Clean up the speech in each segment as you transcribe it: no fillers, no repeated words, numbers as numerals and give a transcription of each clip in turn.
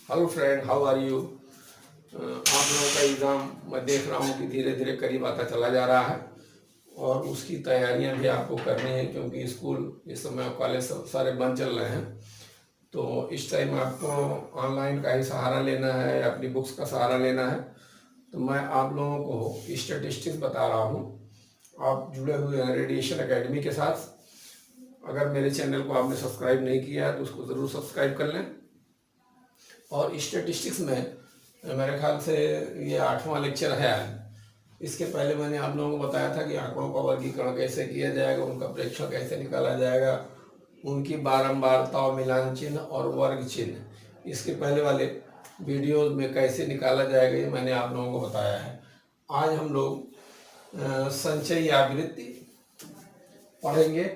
Hello friend, how are you. आप लोगों का एग्ज़ाम मैं देख रहा हूँ कि धीरे धीरे करीब आता चला जा रहा है और उसकी तैयारियां भी आपको करनी है, क्योंकि स्कूल इस समय कॉलेज सब सारे बंद चल रहे हैं। तो इस टाइम आपको ऑनलाइन का ही सहारा लेना है, अपनी बुक्स का सहारा लेना है। तो मैं आप लोगों को स्टैटिस्टिक्स बता रहा हूँ। आप जुड़े हुए हैं रेडिएशन एकेडमी के साथ। अगर मेरे चैनल को आपने सब्सक्राइब नहीं किया है तो उसको ज़रूर सब्सक्राइब कर लें। और स्टैटिस्टिक्स में मेरे ख्याल से ये 8वां लेक्चर है। इसके पहले मैंने आप लोगों को बताया था कि आंकड़ों का वर्गीकरण कैसे किया जाएगा, उनका प्रेक्षण कैसे निकाला जाएगा, उनकी बारंबारता और मिलान चिन्ह और वर्ग चिन्ह इसके पहले वाले वीडियोज में कैसे निकाला जाएगा, ये मैंने आप लोगों को बताया है। आज हम लोग संचयी आवृत्ति पढ़ेंगे।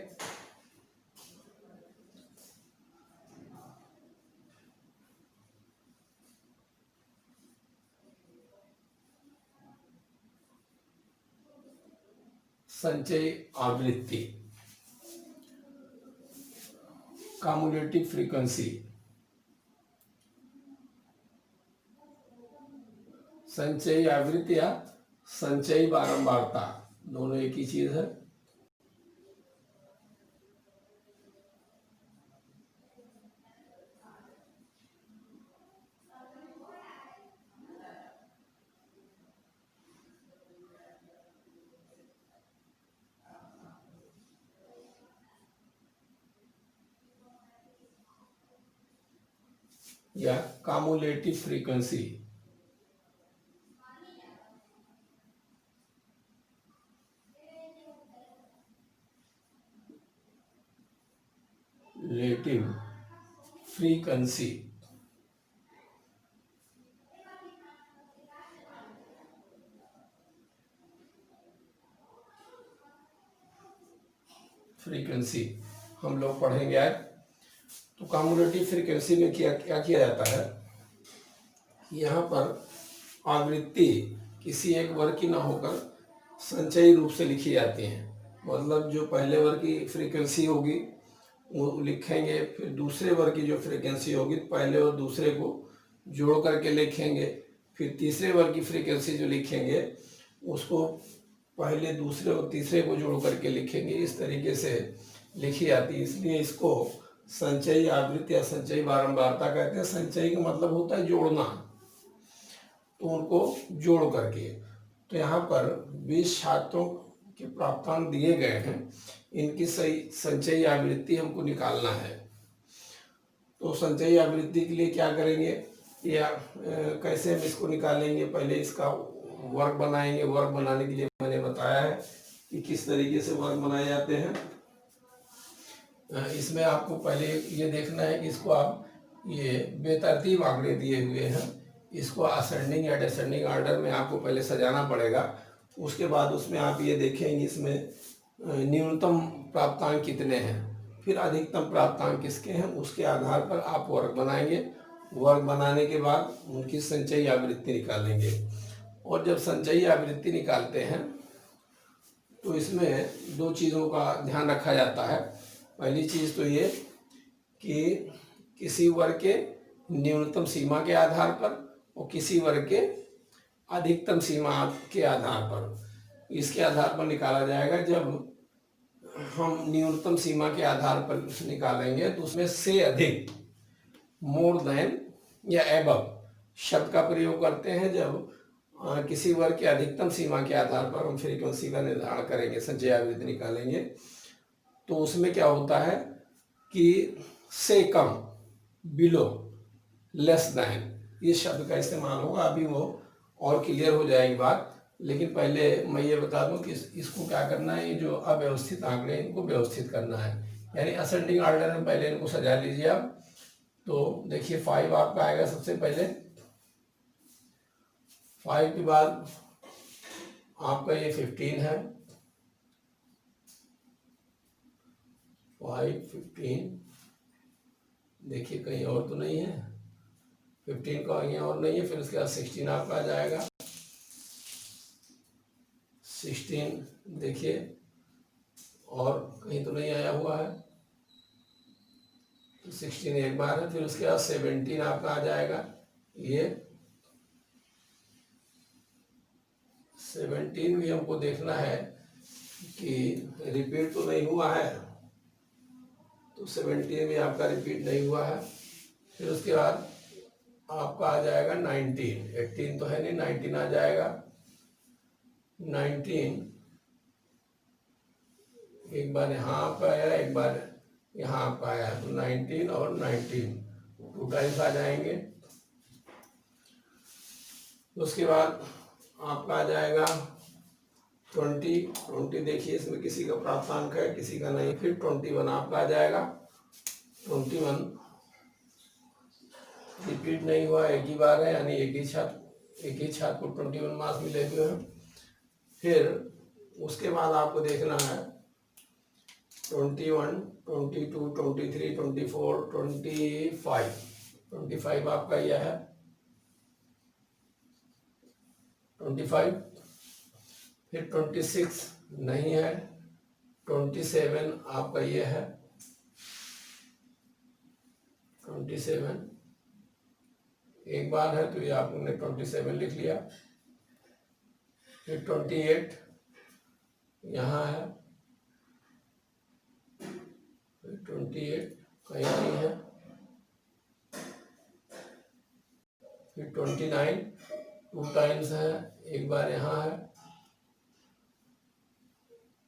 संचयी आवृत्ति, कम्युलेटिव फ्रीक्वेंसी। संचयी आवृत्ति या संचयी बारंबारता दोनों एक ही चीज है। या कम्युलेटिव फ्रीक्वेंसी। लेटिव फ्रीक्वेंसी, फ्रीक्वेंसी हम लोग पढ़ेंगे आज। तो कम्युलेटिव फ्रीक्वेंसी में क्या क्या किया जाता है, यहाँ पर आवृत्ति किसी एक वर्ग की ना होकर संचयी रूप से लिखी जाती है। मतलब जो पहले वर्ग की फ्रीक्वेंसी होगी वो लिखेंगे, फिर दूसरे वर्ग की जो फ्रीक्वेंसी होगी पहले और दूसरे को जोड़ करके लिखेंगे, फिर तीसरे वर्ग की फ्रीक्वेंसी जो लिखेंगे उसको पहले दूसरे और तीसरे को जोड़ करके लिखेंगे। इस तरीके से लिखी जाती है, इसलिए इसको संचयी आवृत्ति या संचयी बारंबारता कहते हैं। संचयी का मतलब होता है जोड़ना, तो उनको जोड़ करके। तो यहाँ पर 20 छात्रों के प्राप्तांक दिए गए हैं, इनकी सही संचयी आवृत्ति हमको निकालना है। तो संचयी आवृत्ति के लिए क्या करेंगे या कैसे हम इसको निकालेंगे, पहले इसका वर्ग बनाएंगे। वर्ग बनाने के लिए मैंने बताया है कि किस तरीके से वर्ग बनाए जाते हैं। इसमें आपको पहले ये देखना है कि इसको आप ये बेतरतीब आंकड़े दिए हुए हैं, इसको असेंडिंग या डिसेंडिंग ऑर्डर में आपको पहले सजाना पड़ेगा। उसके बाद उसमें आप ये देखेंगे इसमें न्यूनतम प्राप्तांक कितने हैं, फिर अधिकतम प्राप्तांक किसके हैं, उसके आधार पर आप वर्ग बनाएंगे। वर्ग बनाने के बाद उनकी संचयी आवृत्ति निकालेंगे। और जब संचयी आवृत्ति निकालते हैं तो इसमें दो चीज़ों का ध्यान रखा जाता है। पहली चीज़ तो ये कि किसी वर्ग के न्यूनतम सीमा के आधार पर और किसी वर्ग के अधिकतम सीमा के आधार पर, इसके आधार पर निकाला जाएगा। जब हम न्यूनतम सीमा के आधार पर निकालेंगे तो उसमें से अधिक, मोर देन या एबव शब्द का प्रयोग करते हैं। जब किसी वर्ग के अधिकतम सीमा के आधार पर हम फ्रीक्वेंसी का निर्धारण करेंगे, संचयी आवृत्ति निकालेंगे, तो उसमें क्या होता है कि से कम, बिलो, लेस दैन, ये शब्द का इस्तेमाल होगा। अभी वो और क्लियर हो जाएगी बात, लेकिन पहले मैं ये बता दूं कि इसको क्या करना है, ये जो अव्यवस्थित आंकड़े इनको व्यवस्थित करना है, यानी असेंडिंग ऑर्डर में पहले इनको सजा लीजिए आप। तो देखिए 5 आपका आएगा सबसे पहले, 5 के बाद आपका ये 15 है, 5, 15, देखिए कहीं और तो नहीं है, 15 का कहीं और नहीं है। फिर उसके बाद 16 आपका आ जाएगा, 16 देखिए और कहीं तो नहीं आया हुआ है, तो 16 एक बार है। फिर उसके बाद 17 आपका आ जाएगा, ये 17 भी हमको देखना है कि रिपीट तो नहीं हुआ है, तो 17 भी आपका रिपीट नहीं हुआ है। फिर उसके बाद आपका आ जाएगा 19, 18 तो है नहीं, 19 आ जाएगा। 19 एक बार यहाँ आपका आया, एक बार यहाँ आपका आया, तो 19 और 19 2 टाइम्स आ जाएंगे। उसके बाद आपका आ जाएगा 20 देखिए इसमें किसी का प्राप्तांक है किसी का नहीं। फिर 21 आपका आ जाएगा। 21 रिपीट नहीं हुआ, एक ही बार है, यानी एक ही छात्र को 21 मार्क्स मिले हुए हैं। फिर उसके बाद आपको देखना है 21, 22, 23, 24, 25 आपका यह है 25। फिर 26 नहीं है, 27 आपका ये है 27 एक बार है, तो ये आपने 27 लिख लिया। फिर 28 यहाँ है, फिर 28 कहीं नहीं है। फिर 29 2 टाइम्स है, एक बार यहाँ है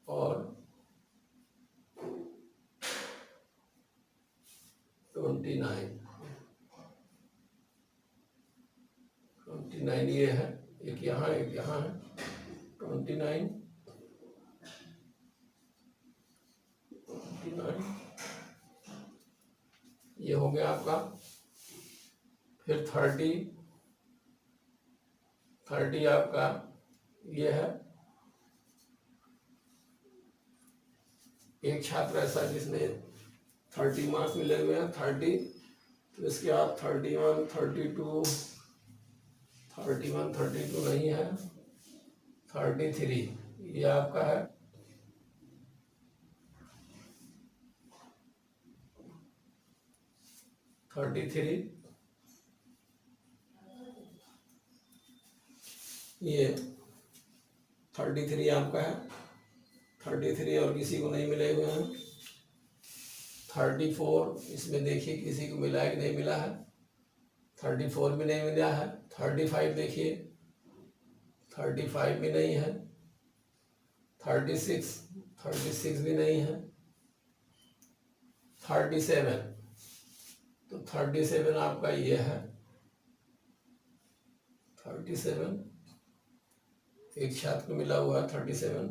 और 29 ये है, एक यहाँ है 29 ये हो गया आपका। फिर 30 आपका ये है। एक छात्र ऐसा जिसने 30 मार्क्स मिले हुए हैं 30, तो इसके बाद 31, 32 नहीं है, 33 ये आपका है। 33 ये 33 आपका है। 33 और किसी को नहीं मिले हुए हैं। 34 इसमें देखिए किसी को मिला है कि नहीं मिला है, 34 भी नहीं मिला है। 35 देखिए 35 भी नहीं है। 36 भी नहीं है। 37 तो 37 आपका ये है 37 एक छात्र को मिला हुआ है 37।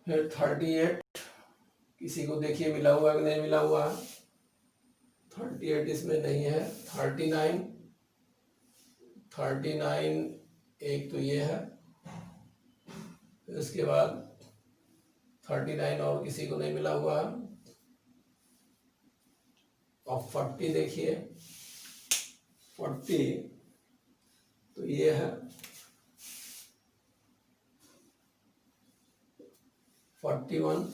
फिर 38 किसी को देखिए मिला हुआ है कि नहीं मिला हुआ है, 38 इसमें नहीं है। 39 एक तो ये है, इसके बाद 39 और किसी को नहीं मिला हुआ है। और 40 देखिए 40 तो ये है 41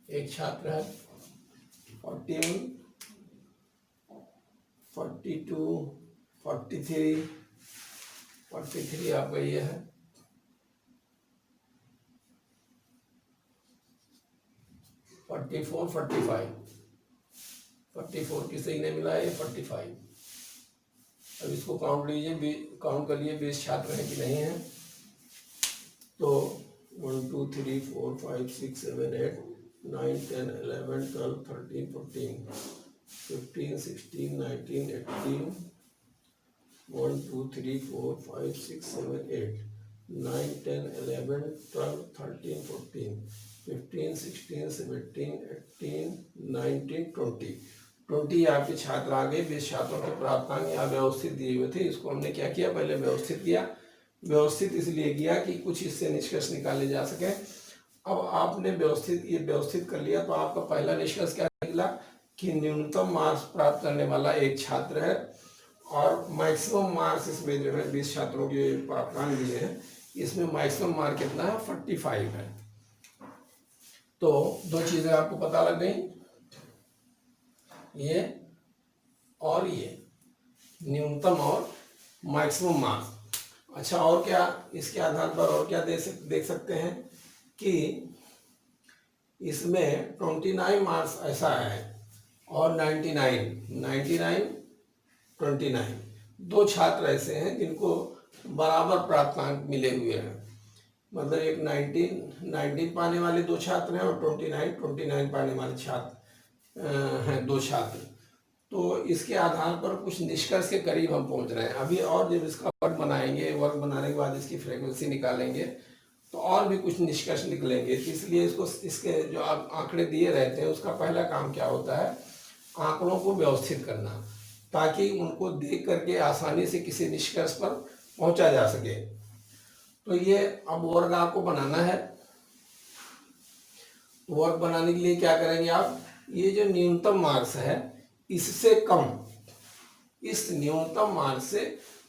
एक छात्र है। 41 42 43 आपका ये है। 44 44 किसी नहीं मिला है। 45 अब इसको काउंट लीजिए, काउंट करिए 20 छात्र हैं कि नहीं है। तो 1 2 3 4 5 6 7 8 9 10 11 12 13 14 15 16 19 18 1 2 3 4 5 6 7 8 9 10 11 12 13 14 15 16 17 18 19 20 आपके छात्र आ गए। 20 छात्रों के प्राप्तांक यहाँ व्यवस्थित दिए हुए थे। इसको हमने क्या किया, पहले व्यवस्थित किया। व्यवस्थित इसलिए किया कि कुछ इससे निष्कर्ष निकाले जा सके। अब आपने व्यवस्थित कर लिया, तो आपका पहला निष्कर्ष क्या निकला कि न्यूनतम मार्क्स प्राप्त करने वाला एक छात्र है और मैक्सिमम मार्क्स इसमें जो है 20 छात्रों के प्राप्तांक दिए हैं, इसमें मैक्सिमम मार्क कितना है 45 है। तो दो चीजें आपको पता लग गई, ये और ये न्यूनतम और मैक्सिमम मार्क्स। अच्छा, और क्या इसके आधार पर और क्या देख सकते हैं कि इसमें 29 मार्क्स ऐसा है और 99 29 दो छात्र ऐसे हैं जिनको बराबर प्राप्तांक मिले हुए हैं। मतलब एक 19 पाने वाले दो छात्र हैं और 29 पाने वाले छात्र हैं, दो छात्र। तो इसके आधार पर कुछ निष्कर्ष के करीब हम पहुंच रहे हैं। अभी और जब इसका वर्ग बनाएंगे, वर्ग बनाने के बाद इसकी फ्रीक्वेंसी निकालेंगे तो और भी कुछ निष्कर्ष निकलेंगे। तो इसलिए इसके जो आप आंकड़े दिए रहते हैं उसका पहला काम क्या होता है, आंकड़ों को व्यवस्थित करना, ताकि उनको देख करके आसानी से किसी निष्कर्ष पर पहुंचा जा सके। तो ये अब वर्ग आपको बनाना है। वर्ग बनाने के लिए क्या करेंगे आप, ये जो न्यूनतम मार्क्स है इससे कम, इस न्यूनतम मार्क्स से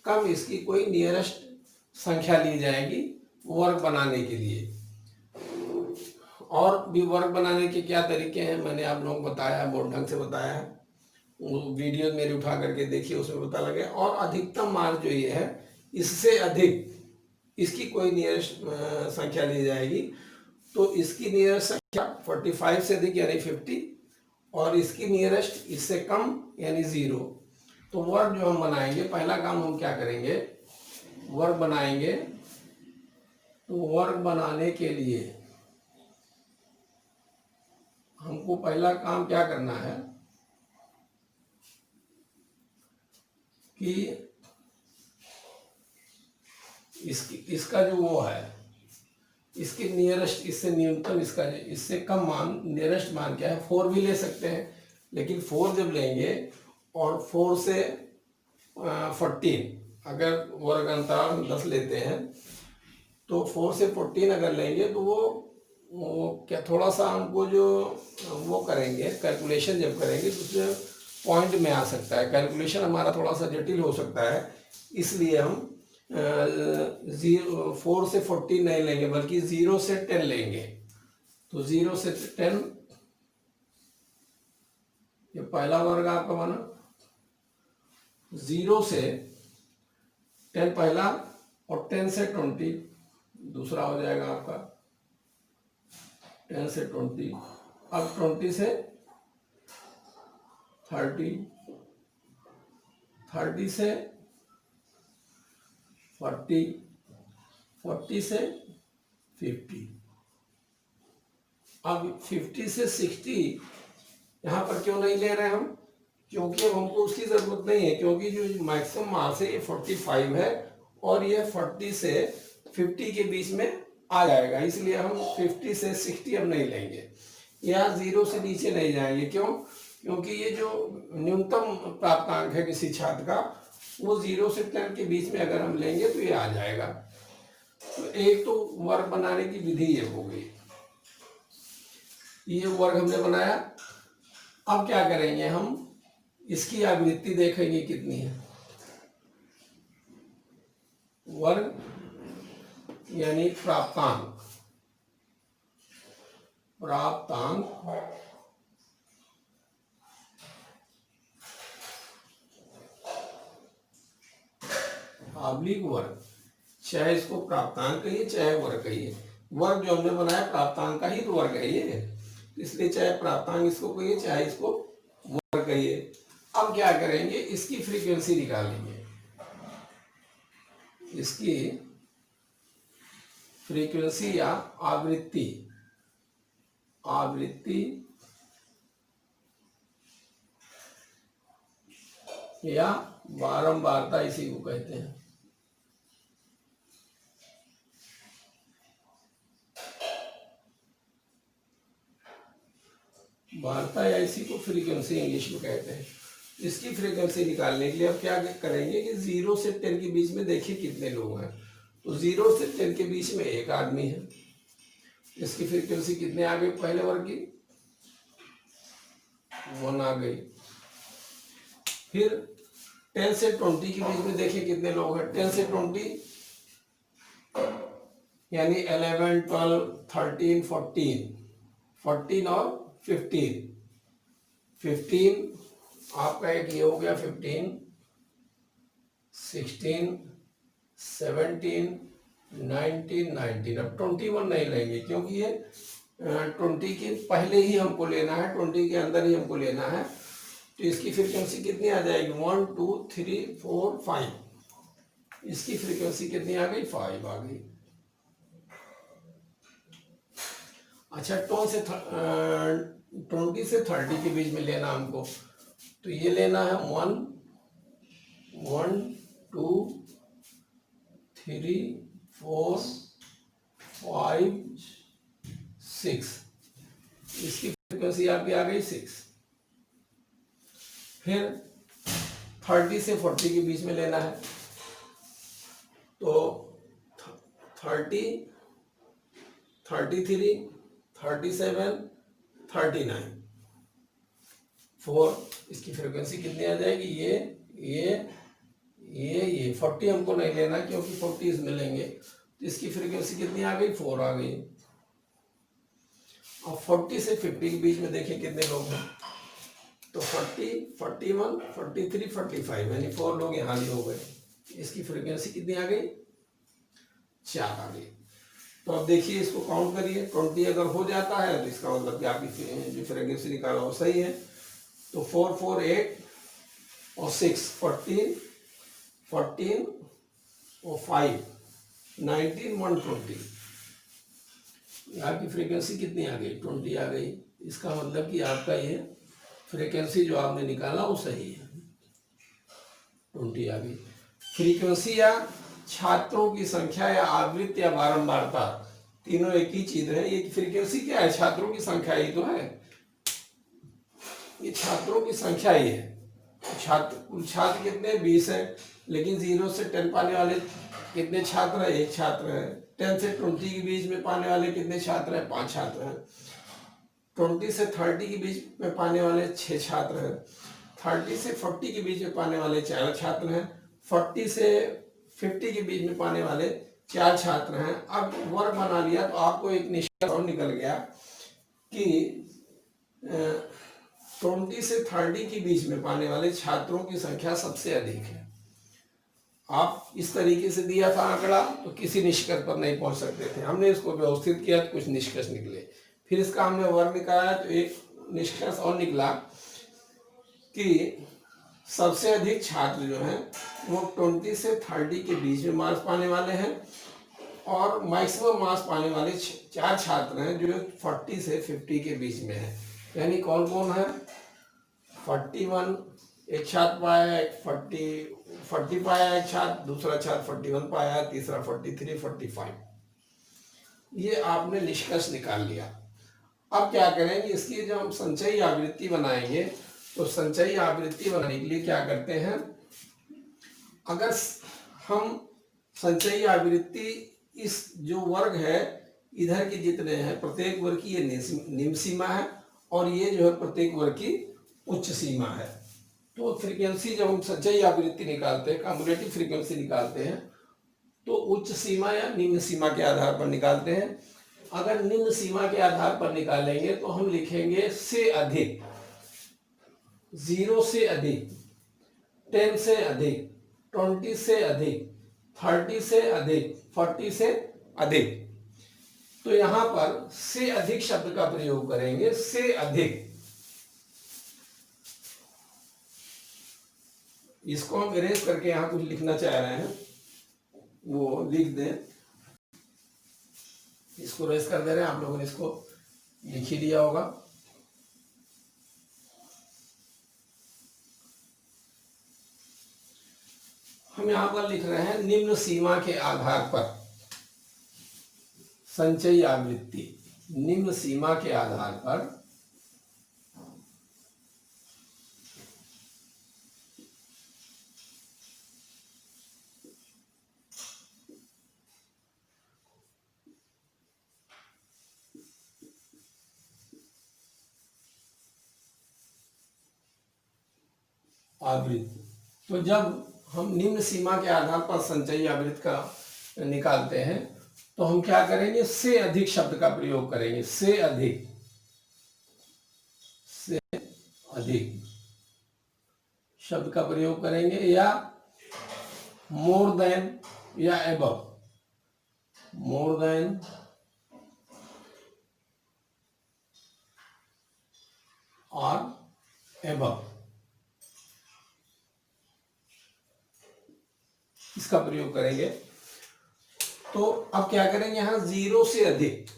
कम इसकी कोई नियरेस्ट संख्या ली जाएगी वर्ग बनाने के लिए। और भी वर्ग बनाने के क्या तरीके हैं मैंने आप लोगों को बताया, बहुत ढंग से बताया है, वीडियो मेरी उठा करके देखिए, उसमें पता लगे। और अधिकतम मार्क जो ये है इससे अधिक इसकी कोई नियरेस्ट संख्या ली जाएगी। तो इसकी नियरेस्ट संख्या 45 से अधिक यानी 50 और इसकी नियरेस्ट इससे कम यानी 0। तो वर्ग जो हम बनाएंगे, पहला काम हम क्या करेंगे, वर्ग बनाएंगे। तो वर्ग बनाने के लिए हमको पहला काम क्या करना है कि इसका जो वो है, इसकी नियरेस्ट, इससे न्यूनतम, इसका इससे कम मान, नियरेस्ट मान क्या है 4 भी ले सकते हैं। लेकिन 4 जब लेंगे और 4 से 14 अगर वर्ग अंतराल 10 लेते हैं, तो 4 से 14 अगर लेंगे तो वो क्या थोड़ा सा हमको जो वो करेंगे कैलकुलेशन जब करेंगे तो उसमें पॉइंट में आ सकता है, कैलकुलेशन हमारा थोड़ा सा जटिल हो सकता है। इसलिए हम 4 से 14 नहीं लेंगे बल्कि 0 से 10 लेंगे। तो 0 से 10 ये पहला वर्ग आपका बना, 0 से 10 पहला और 10 से 20 दूसरा हो जाएगा आपका। 10 से 20, अब 20 से 30, 30 से 40, 40 से 50। अब 50 से 60 यहाँ पर क्यों नहीं ले रहे हम, क्योंकि अब हमको उसकी जरूरत नहीं है, क्योंकि जो मैक्सिमम मार्क्स है ये 45 है और ये 40 से 50 के बीच में आ जाएगा। इसलिए हम 50 से 60 अब नहीं लेंगे, यहाँ 0 से नीचे नहीं जाएंगे। क्यों, क्योंकि ये जो न्यूनतम प्राप्तांक है किसी छात्र का वो 0 से 10 के बीच में अगर हम लेंगे तो ये आ जाएगा। तो एक तो वर्ग बनाने की विधि ये हो गई, ये वर्ग हमने बनाया। अब क्या करेंगे, हम इसकी आवृत्ति देखेंगे कितनी है। वर्ग यानी प्राप्तांक, प्राप्तांक ऑब्लिक वर्ग, चाहे इसको प्राप्तांक कहिए चाहे वर्ग कहिए। वर्ग जो हमने बनाया प्राप्तांक का ही तो वर्ग है ये, इसलिए चाहे प्राप्तांक इसको कहिए चाहे इसको वर्ग कहिए। अब क्या करेंगे, इसकी फ्रीक्वेंसी निकालेंगे, इसकी फ्रीक्वेंसी या आवृत्ति, आवृत्ति या बारंबारता इसी को कहते हैं। वार्ता या इसी को फ्रीक्वेंसी इंग्लिश में कहते हैं। इसकी फ्रीक्वेंसी निकालने के लिए अब क्या करेंगे कि 0 से 10 के बीच में देखिए कितने लोग हैं। तो 0 से 10 के बीच में एक आदमी है, इसकी फ्रीक्वेंसी कितने आ गई, पहले वर्ग की 1 आ गई। फिर 10 से 20 के बीच में देखिए कितने लोग हैं। 10 से 20 यानी 11, 12, 13, 14, 14 और 15। 15 आपका एक ये हो गया, 15, 16, 17, 19, 19। अब 21 नहीं लेंगे क्योंकि ये 20 के पहले ही हमको लेना है, 20 के अंदर ही हमको लेना है। तो इसकी फ्रीक्वेंसी कितनी आ जाएगी? 1, 2, 3, 4, 5। इसकी फ्रीक्वेंसी कितनी आ गई? 5 आ गई। अच्छा, 20 से 30 के बीच में लेना हमको, तो ये लेना है 1, 1, 2, 3, 4, 5, 6। इसकी फ्रीक्वेंसी आपकी आ गई 6। फिर 30 से 40 के बीच में लेना है, तो 30, 33, 37, 39, 4। इसकी फ्रीक्वेंसी कितनी आ जाएगी? ये 40 हमको नहीं लेना क्योंकि 40 इसमें लेंगे, तो इसकी फ्रीक्वेंसी कितनी आ गई? 4 आ गई। अब 40 से 50 के बीच में देखिए कितने लोग हैं, तो 40, 41, 43, 45 यानी 4 लोग यहाँ भी हो गए। इसकी फ्रीक्वेंसी कितनी आ गई? 4 आ गई। तो अब देखिए इसको काउंट करिए, 20 अगर हो जाता है तो इसका मतलब कि आपकी जो फ्रीक्वेंसी निकाला वो सही है। तो 4, 4, 8 और 6, 14, 14 और 5, 19, 120। आपकी फ्रीक्वेंसी कितनी आ गई? 20 आ गई। इसका मतलब कि आपका ये फ्रीक्वेंसी जो आपने निकाला वो सही है, 20 आ गई। फ्रीक्वेंसी या छात्रों की संख्या या आवृत्ति या बारंबारता, तीनों एक ही चीज है। ये फ्रीक्वेंसी क्या है? छात्रों की संख्या ही तो है, ये छात्रों की संख्या ही है। कुल छात्र कितने? 20 है, लेकिन 0 से 10 पाने वाले कितने छात्र हैं? 1 छात्र है। 10 से 20 के बीच में पाने वाले कितने छात्र हैं? 5 छात्र हैं। 20 से 30 के बीच में पाने वाले 6 छात्र हैं। 30 से 40 के बीच में पाने वाले 4 छात्र हैं। 40 से 50 के बीच में पाने वाले 4 छात्र हैं। अब वर्ग बना लिया तो आपको एक निष्कर्ष और निकल गया कि 20 से 30 के बीच में पाने वाले छात्रों की संख्या सबसे अधिक है। आप इस तरीके से दिया था आंकड़ा तो किसी निष्कर्ष पर नहीं पहुंच सकते थे। हमने इसको व्यवस्थित किया तो कुछ निष्कर्ष निकले, फिर इसका हमने वर्ग निकाला तो एक निष्कर्ष और निकला कि सबसे अधिक छात्र जो हैं वो 20 से 30 के बीच में मार्क्स पाने वाले हैं, और मैक्सिमम मार्क्स पाने वाले 4 छात्र हैं जो 40 से 50 के बीच में है। यानी कौन कौन है? 41 एक छात्र पाया, 40 पाया एक छात्र, दूसरा छात्र 41 पाया, तीसरा 43, 45। ये आपने निष्कर्ष निकाल लिया। अब क्या करेंगे? इसकी जब हम संचयी आवृत्ति बनाएंगे तो संचयी आवृत्ति बनाने के लिए क्या करते हैं? अगर हम संचयी आवृत्ति, इस जो वर्ग है इधर के जितने हैं प्रत्येक वर्ग की ये निम्न सीमा है, और ये जो है प्रत्येक वर्ग की उच्च सीमा है। तो फ्रीक्वेंसी जब हम संचयी आवृत्ति निकालते हैं, कम्युलेटिव फ्रीक्वेंसी निकालते हैं, तो उच्च सीमा या निम्न सीमा के आधार पर निकालते हैं। अगर निम्न सीमा के आधार पर निकालेंगे तो हम लिखेंगे से अधिक, 0 से अधिक, 10 से अधिक, 20 से अधिक, 30 से अधिक, 40 से अधिक। तो यहां पर से अधिक शब्द का प्रयोग करेंगे। से अधिक, इसको हम इरेज करके यहां कुछ लिखना चाह रहे हैं, वो लिख दें। इसको इरेज कर दे रहे हैं, आप लोगों ने इसको लिख ही दिया होगा। हम यहां पर लिख रहे हैं निम्न सीमा के आधार पर संचयी आवृत्ति, निम्न सीमा के आधार पर आवृत्ति तो जब हम निम्न सीमा के आधार पर संचयी आवृत्ति का निकालते हैं तो हम क्या करेंगे, से अधिक शब्द का प्रयोग करेंगे, से अधिक, से अधिक शब्द का प्रयोग करेंगे, या मोर देन या एबव, मोर देन और एबव, इसका प्रयोग करेंगे। तो अब क्या करेंगे, यहां 0 से अधिक,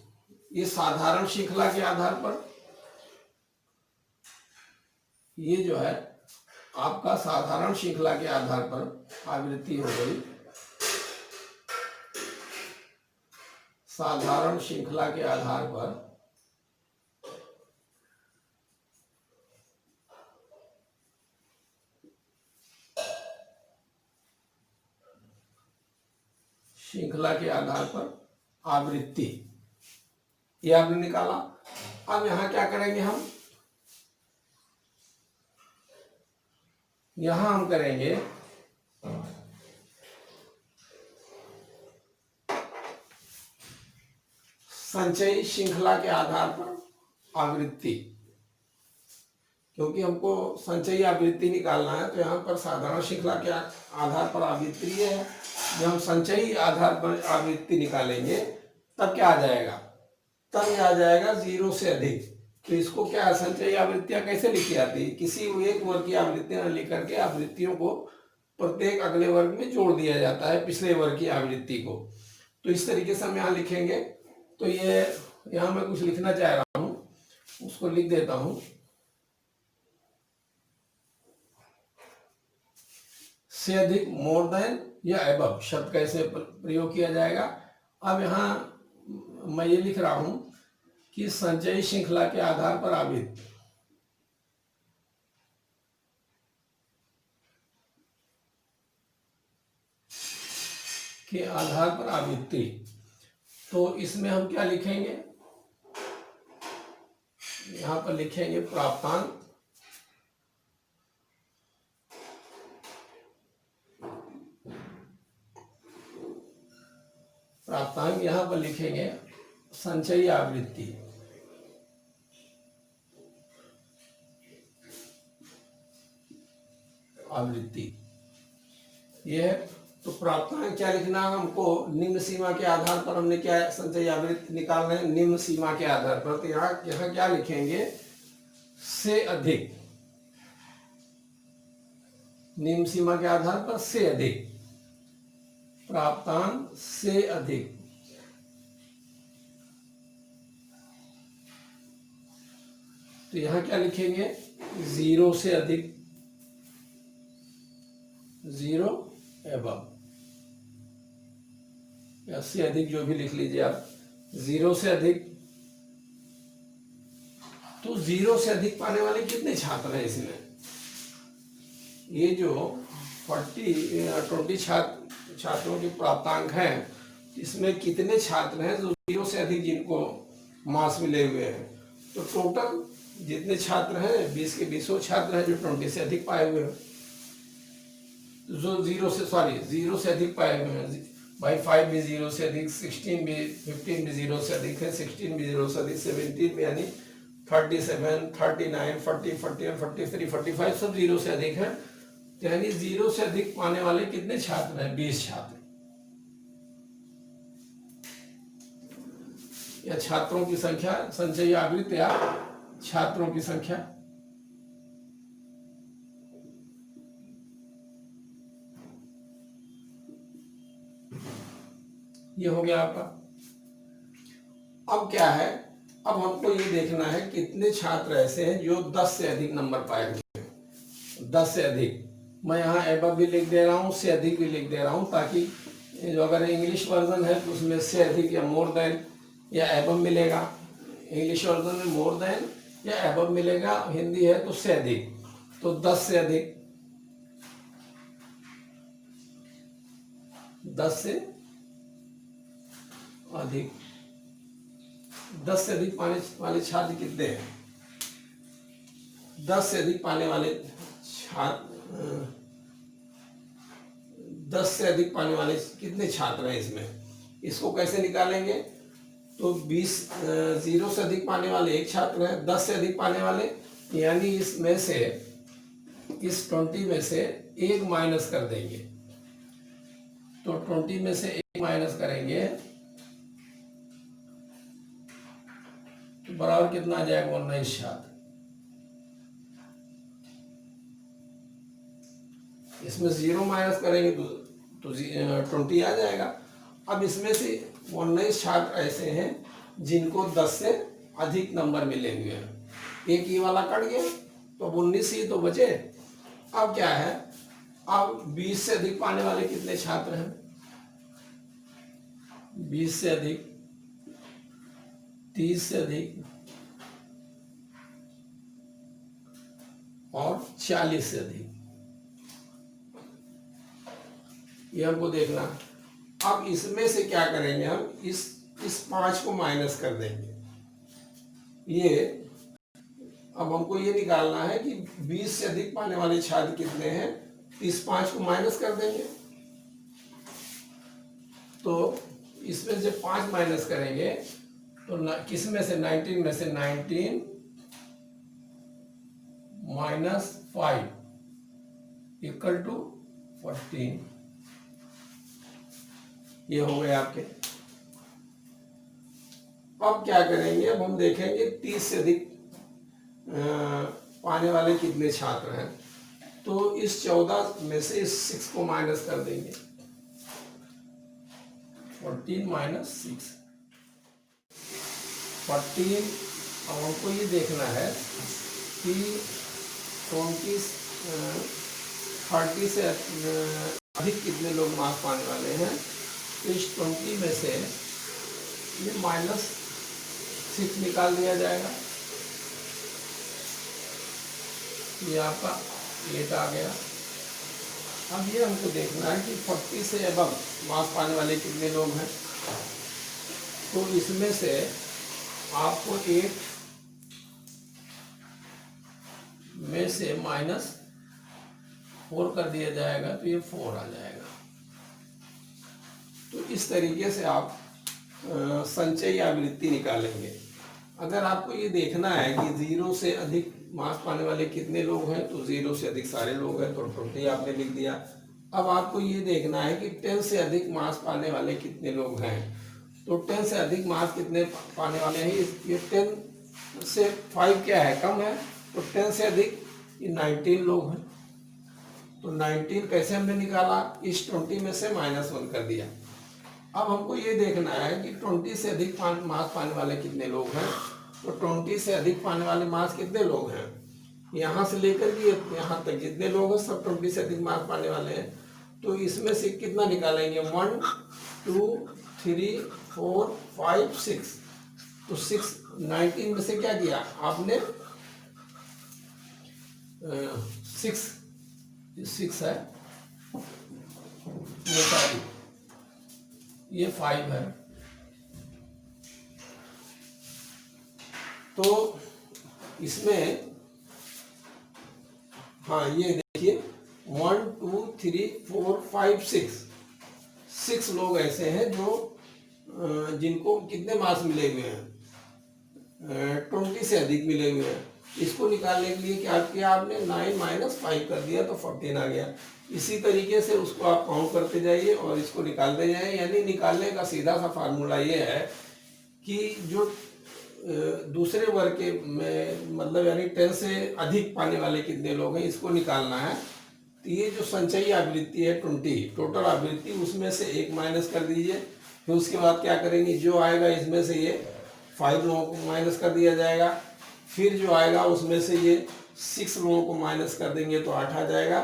ये साधारण श्रृंखला के आधार पर, ये जो है आपका साधारण श्रृंखला के आधार पर आवृत्ति हो गई, साधारण श्रृंखला के आधार पर श्रृंखला के आधार पर आवृत्ति, ये आपने निकाला। अब यहां क्या करेंगे, हम यहां हम करेंगे संचयी श्रृंखला के आधार पर आवृत्ति, क्योंकि हमको संचयी आवृत्ति निकालना है। तो यहाँ पर साधारण श्रृंखला के आधार पर आवृत्ति है, जब हम संचयी आधार पर आवृत्ति निकालेंगे तब क्या आ जाएगा, तब आ जाएगा 0 से अधिक। तो इसको क्या, संचयी आवृत्तियां कैसे लिखी जाती है, किसी एक वर्ग की आवृत्तियां लेकर के आवृत्तियों को प्रत्येक अगले वर्ग में जोड़ दिया जाता है, पिछले वर्ग की आवृत्ति को। तो इस तरीके से हम यहाँ लिखेंगे। तो ये यहाँ मैं कुछ लिखना चाह रहा हूँ, उसको लिख देता हूँ। से अधिक, मोर देन या एबव शब्द कैसे प्रयोग किया जाएगा। अब यहाँ मैं ये लिख रहा हूं कि संचयी श्रृंखला के आधार पर आवृत्ति, के आधार पर आवृत्ति, तो इसमें हम क्या लिखेंगे, यहां पर लिखेंगे प्राप्तांक, प्राप्तांक यहां पर लिखेंगे संचयी आवृत्ति, आवृत्ति ये है। तो प्राप्तांक क्या लिखना है हमको, निम्न सीमा के आधार पर हमने क्या संचयी आवृत्ति निकालना है, निम्न सीमा के आधार पर। तो यहाँ क्या लिखेंगे, से अधिक, निम्न सीमा के आधार पर से अधिक, प्राप्तांक से अधिक। तो यहां क्या लिखेंगे, 0 से अधिक, 0 एबव, या से अधिक जो भी लिख लीजिए आप, 0 से अधिक। तो 0 से अधिक पाने वाले कितने छात्र हैं इसमें, ये जो 20 छात्रों के प्राप्तांक हैं, इसमें कितने छात्र हैं जो 0 से अधिक जिनको मार्क्स मिले हुए हैं। तो टोटल जितने छात्र हैं 20 के 20 छात्र हैं जो 20 से अधिक पाए हुए हैं, जो 0 से अधिक पाए हुए हैं भाई। 5 भी 0 से अधिक, 15 भी 0 से अधिक है, 16 भी 0 से अधिक, 17 भी, यानी 37, 39, 40, 41, 43, 45 सब 0 से अधिक है। यानी 0 से अधिक पाने वाले कितने छात्र हैं, 20 छात्र। या छात्रों की संख्या, संचयी आवृत्ति या छात्रों की संख्या, ये हो गया आपका। अब क्या है, अब हमको ये देखना है कितने छात्र ऐसे हैं जो 10 से अधिक नंबर पाए हुए हैं। 10 से अधिक, मैं यहाँ एबव भी लिख दे रहा हूँ, से अधिक भी लिख दे रहा हूँ, ताकि जो अगर इंग्लिश वर्जन है तो उसमें से अधिक या मोर देन या एबव मिलेगा। इंग्लिश वर्जन में मोर देन या एबव मिलेगा, हिंदी है तो से अधिक। तो 10 से अधिक, 10 से अधिक, 10 से अधिक पाने वाले छात्र कितने हैं, 10 से अधिक पाने वाले छात्र 10 से अधिक पाने वाले कितने छात्र हैं इसमें, इसको कैसे निकालेंगे। तो 20 0 से अधिक पाने वाले एक छात्र हैं, 10 से अधिक पाने वाले, यानी इसमें से इस 20 में से एक माइनस कर देंगे। तो 20 में से एक माइनस करेंगे तो बराबर कितना आ जाएगा, 19 छात्र। इसमें 0 माइनस करेंगे तो 20 आ जाएगा। अब इसमें से 19 छात्र ऐसे हैं जिनको 10 से अधिक नंबर मिले हुए हैं। एक ये वाला कट गया तो अब 19 ही तो बचे। अब क्या है, अब 20 से अधिक पाने वाले कितने छात्र हैं, 20 से अधिक, 30 से अधिक और 40 से अधिक, ये हमको देखना। अब इसमें से क्या करेंगे, हम इस 5 को माइनस कर देंगे। ये अब हमको ये निकालना है कि 20 से अधिक पाने वाले छात्र कितने हैं, इस 5 को माइनस कर देंगे। तो इसमें से 5 माइनस करेंगे तो किस में से, 19 में से 19 माइनस 5 इक्वल टू 14। ये हो गए आपके। अब क्या करेंगे, अब हम देखेंगे 30 से अधिक पाने वाले कितने छात्र हैं। तो इस 14 में से इस 6 को माइनस कर देंगे, 14 माइनस 6 14। अब हमको ये देखना है कि 30 से अधिक कितने लोग मार्क्स पाने वाले हैं। तो इस 20 में से ये -6 निकाल दिया जाएगा, ये आपका 8 आ गया। अब ये हमको देखना है कि 40 से अबव मार्क्स पाने वाले कितने लोग हैं। तो इसमें से आपको 8 में से -4 कर दिया जाएगा तो ये 4 आ जाएगा। तो इस तरीके से आप संचयी आवृत्ति निकालेंगे। अगर आपको ये देखना है कि 0 से अधिक मार्क्स पाने वाले कितने लोग हैं, तो 0 से अधिक सारे लोग हैं, तो 20 आपने लिख दिया। अब आपको ये देखना है कि 10 से अधिक मार्क्स पाने वाले कितने लोग हैं। तो 10 से अधिक मार्क्स कितने पाने वाले हैं, ये 10 से 5 क्या है, कम है। तो 10 से अधिक ये 19 लोग हैं। तो 19 कैसे हमने निकाला, इस 20 में से -1 कर दिया। अब हमको ये देखना है कि 20 से अधिक मार्क्स पाने वाले कितने लोग हैं। तो 20 से अधिक पाने वाले मार्क्स कितने लोग हैं, यहाँ से लेकर के यहाँ तक जितने लोग हैं सब 20 से अधिक मार्क्स पाने वाले हैं। तो इसमें से कितना निकालेंगे, 1 2 3 4 5 6। तो 19 में से क्या किया आपने, 6 है, ये 5 है। तो इसमें हाँ ये देखिए 1 2 3 4 5 6 लोग ऐसे हैं जो जिनको कितने मार्क्स मिले हुए हैं, 20 से अधिक मिले हुए हैं। इसको निकालने के लिए क्या किया आपने, 9 - 5 कर दिया तो 14 आ गया। इसी तरीके से उसको आप काउंट करते जाइए और इसको निकालते जाइए। यानी निकालने का सीधा सा फार्मूला ये है कि जो दूसरे वर्ग के में मतलब यानी 10 से अधिक पाने वाले कितने लोग हैं, इसको निकालना है। तो ये जो संचयी आवृत्ति है 20 टोटल आवृत्ति, उसमें से 1 माइनस कर दीजिए। फिर उसके बाद क्या करेंगे, जो आएगा इसमें से ये 5 लोगों को माइनस कर दिया जाएगा। फिर जो आएगा उसमें से ये 6 लोगों को माइनस कर देंगे तो 8 आ जाएगा।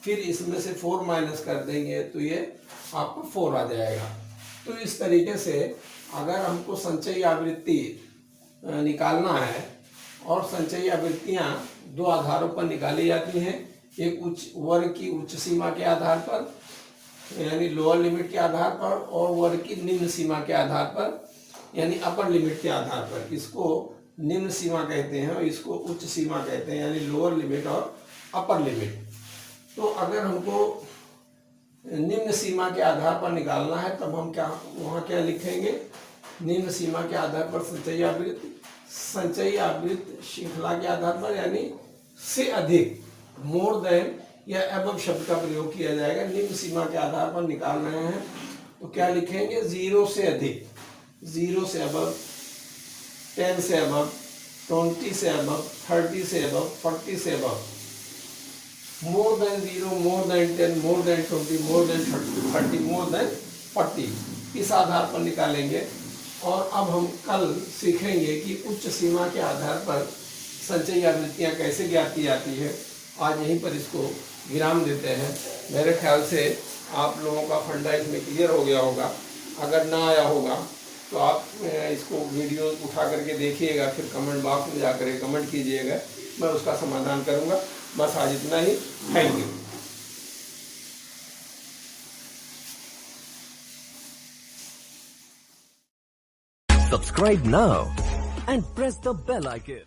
फिर इसमें से 4 माइनस कर देंगे तो ये आपको 4 आ जाएगा। तो इस तरीके से अगर हमको संचयी आवृत्ति निकालना है, और संचयी आवृत्तियाँ 2 आधारों पर निकाली जाती हैं, एक उच्च वर्ग की उच्च सीमा के आधार पर यानी लोअर लिमिट के आधार पर, और वर्ग की निम्न सीमा के आधार पर यानी अपर लिमिट के आधार पर। इसको निम्न सीमा कहते हैं और इसको उच्च सीमा कहते हैं, यानी लोअर लिमिट और अपर लिमिट। तो अगर हमको निम्न सीमा के आधार पर निकालना है, तब हम वहाँ क्या लिखेंगे, निम्न सीमा के आधार पर संचयी आवृत्ति श्रृंखला के आधार पर, यानी से अधिक, मोर देन या एबव शब्द का प्रयोग किया जाएगा। निम्न सीमा के आधार पर निकाल रहे हैं तो क्या लिखेंगे, 0 से अधिक, 0 से अबव, 10 से अबव, 20 से अबव, 30 से अबव, 40 से above, more than 0, more than 10, more than 20, more than 30, more than 40, इस आधार पर निकालेंगे। और अब हम कल सीखेंगे कि उच्च सीमा के आधार पर संचयी आवृत्तियाँ कैसे ज्ञात की जाती है। आज यहीं पर इसको विराम देते हैं। मेरे ख्याल से आप लोगों का फंडा इसमें क्लियर हो गया होगा। अगर ना आया होगा तो आप इसको वीडियो उठा करके देखिएगा, फिर कमेंट बॉक्स में जाकर कमेंट कीजिएगा, मैं उसका समाधान करूँगा। बस आज इतना ही। Thank you. Subscribe now and press the bell icon.